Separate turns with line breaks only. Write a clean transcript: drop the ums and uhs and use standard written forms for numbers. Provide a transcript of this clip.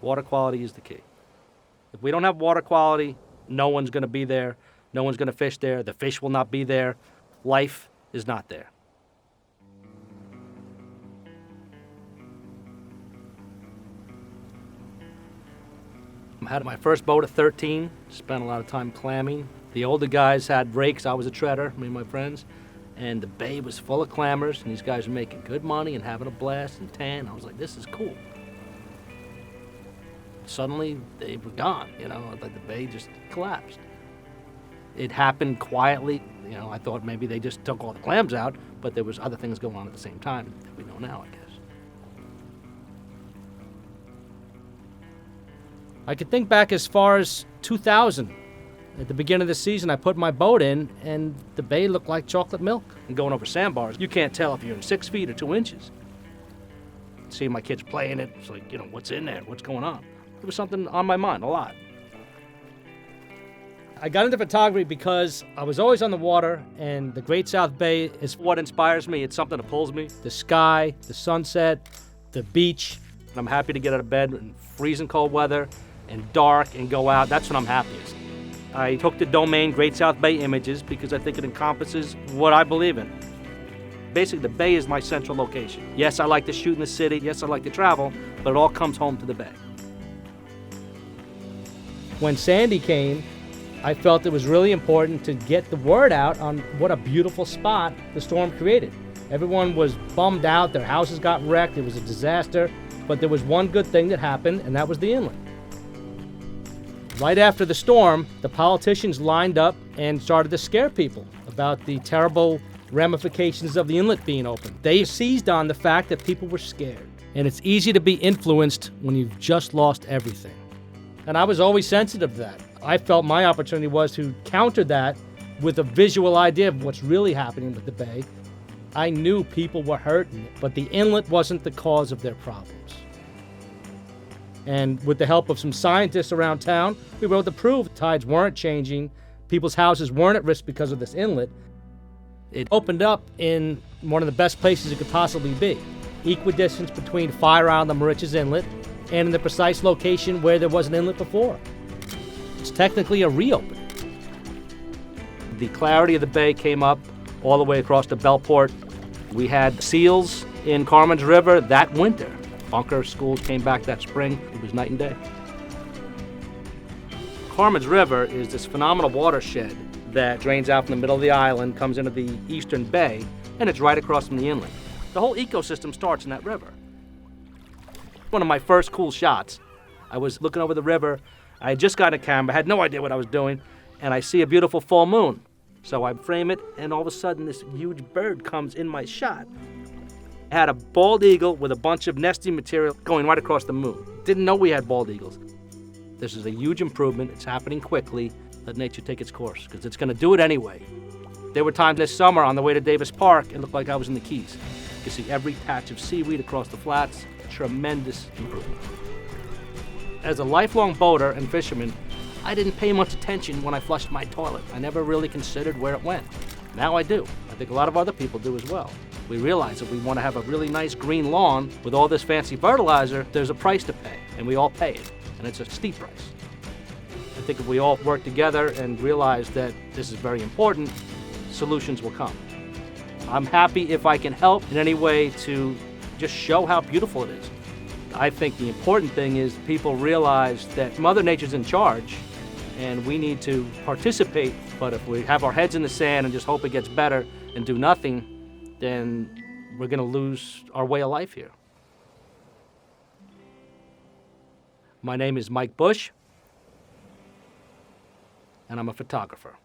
Water quality is the key. If we don't have water quality, no one's going to be there. No one's going to fish there. The fish will not be there. Life is not there. I had my first boat at 13. Spent a lot of time clamming. The older guys had rakes. I was a treader, me and my friends. And the bay was full of clammers, and these guys were making good money and having a blast and tan. I was like, this is cool. Suddenly, they were gone, like the bay just collapsed. It happened quietly. I thought maybe they just took all the clams out, but there was other things going on at the same time that we know now, I guess. I could think back as far as 2000. At the beginning of the season, I put my boat in, and the bay looked like chocolate milk. And going over sandbars, you can't tell if you're in 6 feet or 2 inches. Seeing my kids playing it, it's like, what's in there? What's going on? It was something on my mind a lot. I got into photography because I was always on the water, and the Great South Bay is what inspires me. It's something that pulls me. The sky, the sunset, the beach. And I'm happy to get out of bed in freezing cold weather and dark and go out. That's when I'm happiest. I took the domain Great South Bay Images because I think it encompasses what I believe in. Basically, the bay is my central location. Yes, I like to shoot in the city. Yes, I like to travel, but it all comes home to the bay. When Sandy came, I felt it was really important to get the word out on what a beautiful spot the storm created. Everyone was bummed out, their houses got wrecked, it was a disaster, but there was one good thing that happened, and that was the inlet. Right after the storm, the politicians lined up and started to scare people about the terrible ramifications of the inlet being open. They seized on the fact that people were scared. And it's easy to be influenced when you've just lost everything. And I was always sensitive to that. I felt my opportunity was to counter that with a visual idea of what's really happening with the bay. I knew people were hurting, but the inlet wasn't the cause of their problems. And with the help of some scientists around town, we were able to prove tides weren't changing, people's houses weren't at risk because of this inlet. It opened up in one of the best places it could possibly be. Equidistance between Fire Island and Moriches Inlet, and in the precise location where there was an inlet before. It's technically a reopening. The clarity of the bay came up all the way across to Bellport. We had seals in Carmen's River that winter. Bunker schools came back that spring. It was night and day. Carmen's River is this phenomenal watershed that drains out from the middle of the island, comes into the eastern bay, and it's right across from the inlet. The whole ecosystem starts in that river. One of my first cool shots. I was looking over the river. I had just gotten a camera, had no idea what I was doing, and I see a beautiful full moon. So I frame it, and all of a sudden this huge bird comes in my shot. I had a bald eagle with a bunch of nesting material going right across the moon. Didn't know we had bald eagles. This is a huge improvement. It's happening quickly. Let nature take its course, because it's going to do it anyway. There were times this summer on the way to Davis Park, it looked like I was in the Keys. You could see every patch of seaweed across the flats. Tremendous improvement. As a lifelong boater and fisherman, I didn't pay much attention when I flushed my toilet. I never really considered where it went. Now I do. I think a lot of other people do as well. We realize if we want to have a really nice green lawn with all this fancy fertilizer, there's a price to pay, and we all pay it, and it's a steep price. I think if we all work together and realize that this is very important, solutions will come. I'm happy if I can help in any way to just show how beautiful it is. I think the important thing is people realize that Mother Nature's in charge and we need to participate, but if we have our heads in the sand and just hope it gets better and do nothing, then we're going to lose our way of life here. My name is Mike Busch, and I'm a photographer.